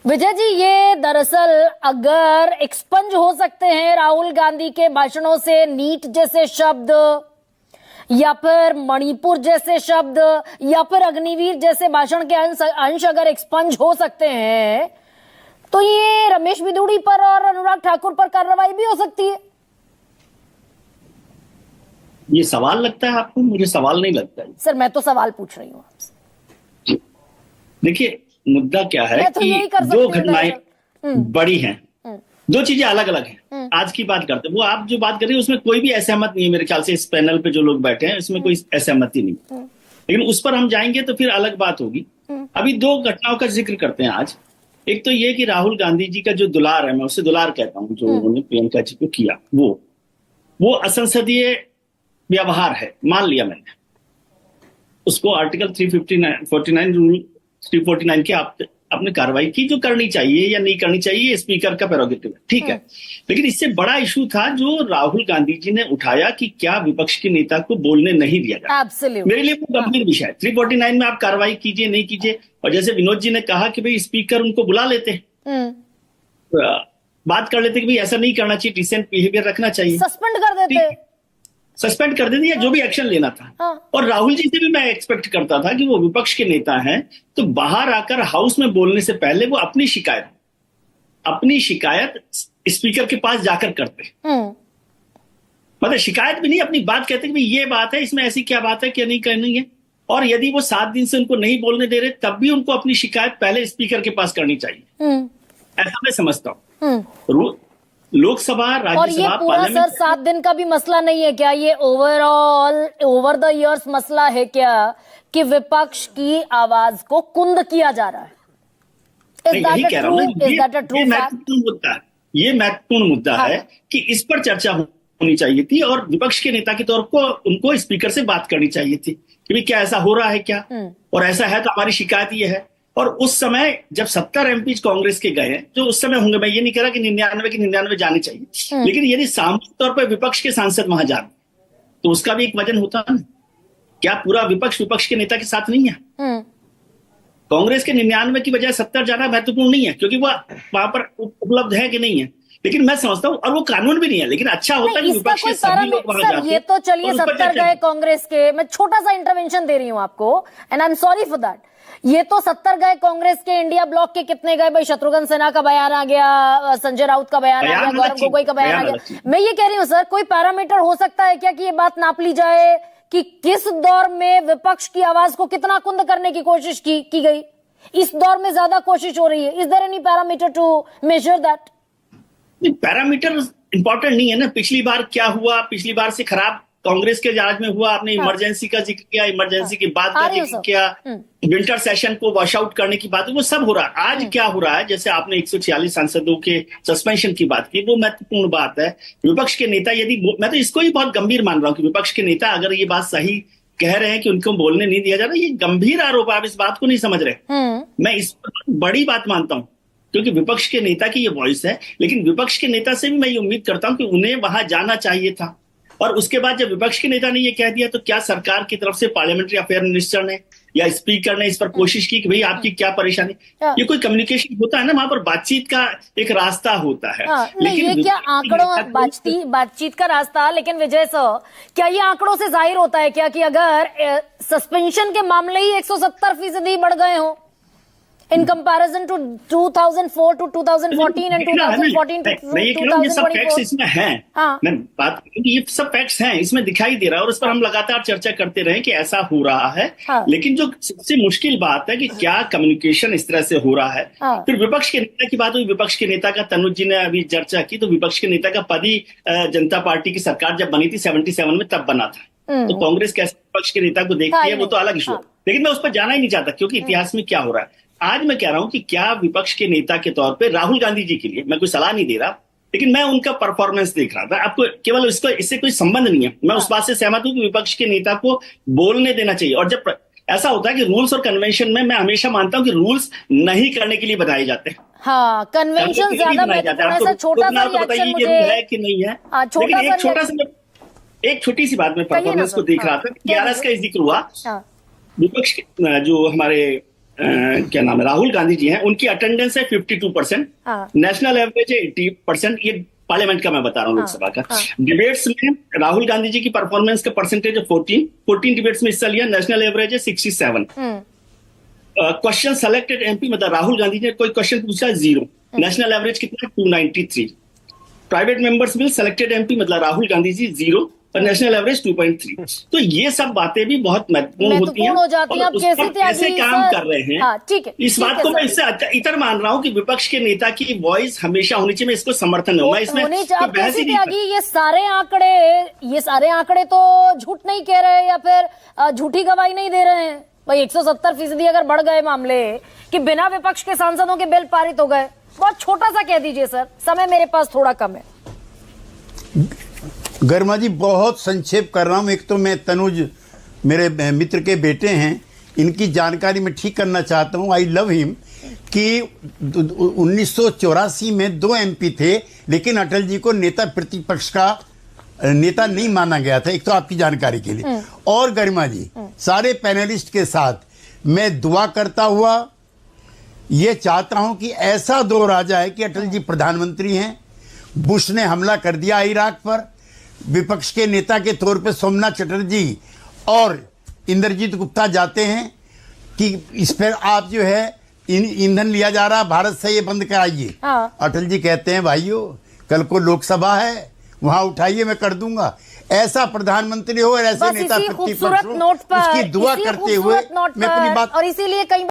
विजय जी, ये दरअसल अगर एक्सपंज हो सकते हैं राहुल गांधी के भाषणों से नीट जैसे शब्द या फिर मणिपुर जैसे शब्द या फिर अग्निवीर जैसे भाषण के अंश अगर एक्सपंज हो सकते हैं तो ये रमेश बिधूड़ी पर और अनुराग ठाकुर पर कार्रवाई भी हो सकती है। ये सवाल लगता है आपको? मुझे सवाल नहीं लगता है सर, मैं तो सवाल पूछ रही हूँ आपसे। देखिए, मुद्दा क्या है तो कि दो घटनाएं बड़ी हैं, दो चीजें अलग अलग हैं। आज की बात करते हैं, वो आप जो बात कर रही है उसमें कोई भी असहमत नहीं है मेरे ख्याल से। इस पैनल पे जो लोग बैठे हैं इसमें कोई असहमति नहीं, लेकिन उस पर हम जाएंगे तो फिर अलग बात होगी। अभी दो घटनाओं का जिक्र करते हैं आज। एक तो ये कि राहुल गांधी जी का जो दुलार है, मैं उसे दुलार कहता हूं, जो उन्होंने प्रियंका जी को किया, वो असंसदीय व्यवहार है, मान लिया मैंने उसको। आर्टिकल 349 रूल 349 की आपने कार्रवाई की, जो करनी चाहिए या नहीं करनी चाहिए स्पीकर का प्रेरोगेटिव है, ठीक है। लेकिन इससे बड़ा इशू था जो राहुल गांधी जी ने उठाया कि क्या विपक्ष के नेता को बोलने नहीं दिया जाता। मेरे लिए वो गंभीर विषय है। 349 में आप कार्रवाई कीजिए नहीं कीजिए, और जैसे विनोद जी ने कहा कि भाई स्पीकर उनको बुला लेते, बात कर लेते कि भाई ऐसा नहीं करना चाहिए, डिसेंट बिहेवियर रखना चाहिए, सस्पेंड कर देते या जो भी एक्शन लेना था। और राहुल जी से भी मैं एक्सपेक्ट करता था कि वो विपक्ष के नेता हैं तो बाहर आकर हाउस में बोलने से पहले वो अपनी शिकायत स्पीकर के पास जाकर करते। मतलब शिकायत भी नहीं, अपनी बात कहते कि भाई ये बात है, इसमें ऐसी क्या बात है, क्या नहीं करनी है। और यदि वो 7 दिन से उनको नहीं बोलने दे रहे तब भी उनको अपनी शिकायत पहले स्पीकर के पास करनी चाहिए, ऐसा मैं समझता हूँ। लोकसभा, राज्यसभा, और ये पूरा सर 7 दिन का भी मसला नहीं है क्या? ये ओवरऑल ओवर द इयर्स मसला है क्या कि विपक्ष की आवाज को कुंद किया जा रहा है? ये महत्वपूर्ण मुद्दा है कि इस पर चर्चा होनी चाहिए थी और विपक्ष के नेता के तौर पर उनको स्पीकर से बात करनी चाहिए थी कि भाई क्या ऐसा हो रहा है क्या, और ऐसा है तो हमारी शिकायत ये है। और उस समय जब 70 एमपी कांग्रेस के गए, जो उस समय होंगे, मैं ये नहीं कह रहा कि 99 के 99 जाने चाहिए, लेकिन यदि सामूहिक तौर पर विपक्ष के सांसद वहां जाते तो उसका भी एक वजन होता है। क्या पूरा विपक्ष के नेता के साथ नहीं है? कांग्रेस के 99 की बजाय 70 जाना महत्वपूर्ण नहीं है, क्योंकि वो वहां पर उपलब्ध है कि नहीं है। लेकिन मैं समझता हूँ, और वो कानून भी नहीं है, लेकिन अच्छा होता है कि विपक्ष के सभी लोग वहां जाते। ये तो चलिए 70 गए कांग्रेस के, मैं छोटा सा इंटरवेंशन दे रही हूँ आपको, and I am sorry for that. ये तो 70 गए कांग्रेस के, इंडिया ब्लॉक के कितने गए भाई? शत्रुघ्न सिन्हा का बयान आ गया, संजय राउत का बयान आ गया, गौरव गोगोई का बयान आ गया। मैं ये कह रही हूँ सर, कोई पैरामीटर हो सकता है क्या कि ये बात नाप ली जाए कि किस दौर में विपक्ष की आवाज को कितना कुंद करने की कोशिश की गई? इस दौर में ज्यादा कोशिश हो रही है। Is there any parameter to measure that? Parameter important नहीं है ना। पिछली बार क्या हुआ, पिछली बार से खराब कांग्रेस के राज में हुआ। आपने इमरजेंसी का जिक्र किया, इमरजेंसी के बाद का जिक्र किया, विंटर सेशन को वॉश आउट करने की बात, वो सब हो रहा है। आज क्या हो रहा है, जैसे आपने 146 सांसदों के सस्पेंशन की बात की, वो महत्वपूर्ण बात है। विपक्ष के नेता यदि, मैं तो इसको ही बहुत गंभीर मान रहा हूं कि विपक्ष के नेता अगर ये बात सही कह रहे हैं कि उनको बोलने नहीं दिया जा रहा, ये गंभीर आरोप, आप इस बात को नहीं समझ रहे। मैं इस बड़ी बात मानता हूं, क्योंकि विपक्ष के नेता की ये वॉइस है। लेकिन विपक्ष के नेता से भी मैं ये उम्मीद करता हूं कि उन्हें वहां जाना चाहिए था। और उसके बाद जब विपक्ष के नेता ने ये कह दिया तो क्या सरकार की तरफ से पार्लियामेंट्री अफेयर मिनिस्टर ने या स्पीकर ने इस पर कोशिश की कि भाई आपकी क्या परेशानी? ये कोई कम्युनिकेशन होता है ना, वहां पर बातचीत का एक रास्ता होता है। लेकिन ये क्या आंकड़ों बातचीत का रास्ता? लेकिन विजय सर, क्या ये आंकड़ों से जाहिर होता है क्या कि अगर सस्पेंशन के मामले ही 170% बढ़ गए हो in comparison to 2004 to 2014 and 2014 to 2024? इसमें हैं। मैं बात ये सब फैक्ट्स हैं, इसमें दिखाई दे रहा है, और उस पर हम लगातार चर्चा करते रहे कि ऐसा हो रहा है। लेकिन जो सबसे मुश्किल बात है कि क्या कम्युनिकेशन इस तरह से हो रहा है। फिर विपक्ष के नेता की बात हुई, विपक्ष के नेता का तनुज जी ने अभी चर्चा की, तो विपक्ष के नेता का पद ही जनता पार्टी की सरकार जब बनी थी 77 में, तब बना था। तो कांग्रेस कैसे विपक्ष के नेता को देखती है वो तो अलग इशू है, लेकिन मैं उस पर जाना ही नहीं चाहता, क्योंकि इतिहास में क्या हो रहा है। आज मैं कह रहा हूं कि क्या विपक्ष के नेता के तौर पे राहुल गांधी जी के लिए, मैं कोई सलाह नहीं दे रहा, लेकिन मैं उनका परफॉर्मेंस देख रहा था। आपको केवल इससे कोई संबंध नहीं है। मैं उस बात से सहमत हूं कि विपक्ष के नेता को बोलने देना चाहिए। और जब ऐसा होता है कि रूल्स और कन्वेंशन में, मैं हमेशा मानता हूं कि रूल्स नहीं करने के लिए बनाए जाते हैं। हाँ, कन्वेंशन ज्यादा महत्वपूर्ण है। छोटा सा रिएक्शन मुझे है कि नहीं है, लेकिन एक छोटी सी बात में परफॉर्मेंस को देख रहा था। 11 का जिक्र हुआ, विपक्ष जो हमारे क्या नाम है, राहुल गांधी जी हैं, उनकी अटेंडेंस है 52%, हाँ। नेशनल एवरेज है 80%। ये पार्लियामेंट का मैं बता रहा हूँ, लोकसभा का। डिबेट्स में राहुल गांधी जी की परफॉर्मेंस का परसेंटेज है 14 डिबेट्स में हिस्सा लिया, नेशनल एवरेज है 67। क्वेश्चन सेलेक्टेड एमपी, मतलब राहुल गांधी जी ने कोई क्वेश्चन पूछा 0, नेशनल एवरेज कितना 293। प्राइवेट मेंबर्स में सेलेक्टेड एमपी, मतलब राहुल गांधी जी 0 और नेशनल एवरेज 2.3। तो ये सब बातें भी बहुत महत्वपूर्ण होती हैं हो जाती हैं। और अब उस कैसे पर कैसे काम कर रहे हैं। हाँ, ठीक है, इस बात को मैं इससे इतर मान रहा हूं कि विपक्ष के नेता की वॉइस हमेशा होनी चाहिए, मैं इसको समर्थन दूंगा। इसमें होनी कोई चाहिए। बहस ही नहीं त्यागी, ये सारे आंकड़े तो झूठ नहीं कह रहे या फिर झूठी गवाही नहीं दे रहे हैं भाई। 170% अगर बढ़ गए मामले कि बिना विपक्ष के सांसदों के बिल पारित हो गए, बहुत छोटा सा कह दीजिए सर, समय मेरे पास थोड़ा कम है। गर्मा जी बहुत संक्षेप कर रहा हूं। एक तो मैं तनुज मेरे मित्र के बेटे हैं, इनकी जानकारी मैं ठीक करना चाहता हूं। आई लव हिम कि 1984 में 2 एमपी थे, लेकिन अटल जी को नेता प्रतिपक्ष का नेता नहीं माना गया था। एक तो आपकी जानकारी के लिए। और गरिमा जी, सारे पैनलिस्ट के साथ मैं दुआ करता हुआ ये चाहता हूं कि ऐसा दौर आ जाए कि अटल जी प्रधानमंत्री हैं, बुश ने हमला कर दिया इराक पर, विपक्ष के नेता के तौर पे सोमनाथ चटर्जी और इंद्रजीत गुप्ता जाते हैं कि इस पर आप जो है ईंधन लिया जा रहा भारत से, ये बंद कराइए। हाँ। अटल जी कहते हैं भाइयों कल को लोकसभा है, वहां उठाइए, मैं कर दूंगा। ऐसा प्रधानमंत्री हो और ऐसे नेता प्रतिपक्ष हो, उसकी दुआ करते हुए मैं अपनी बात और इसीलिए कई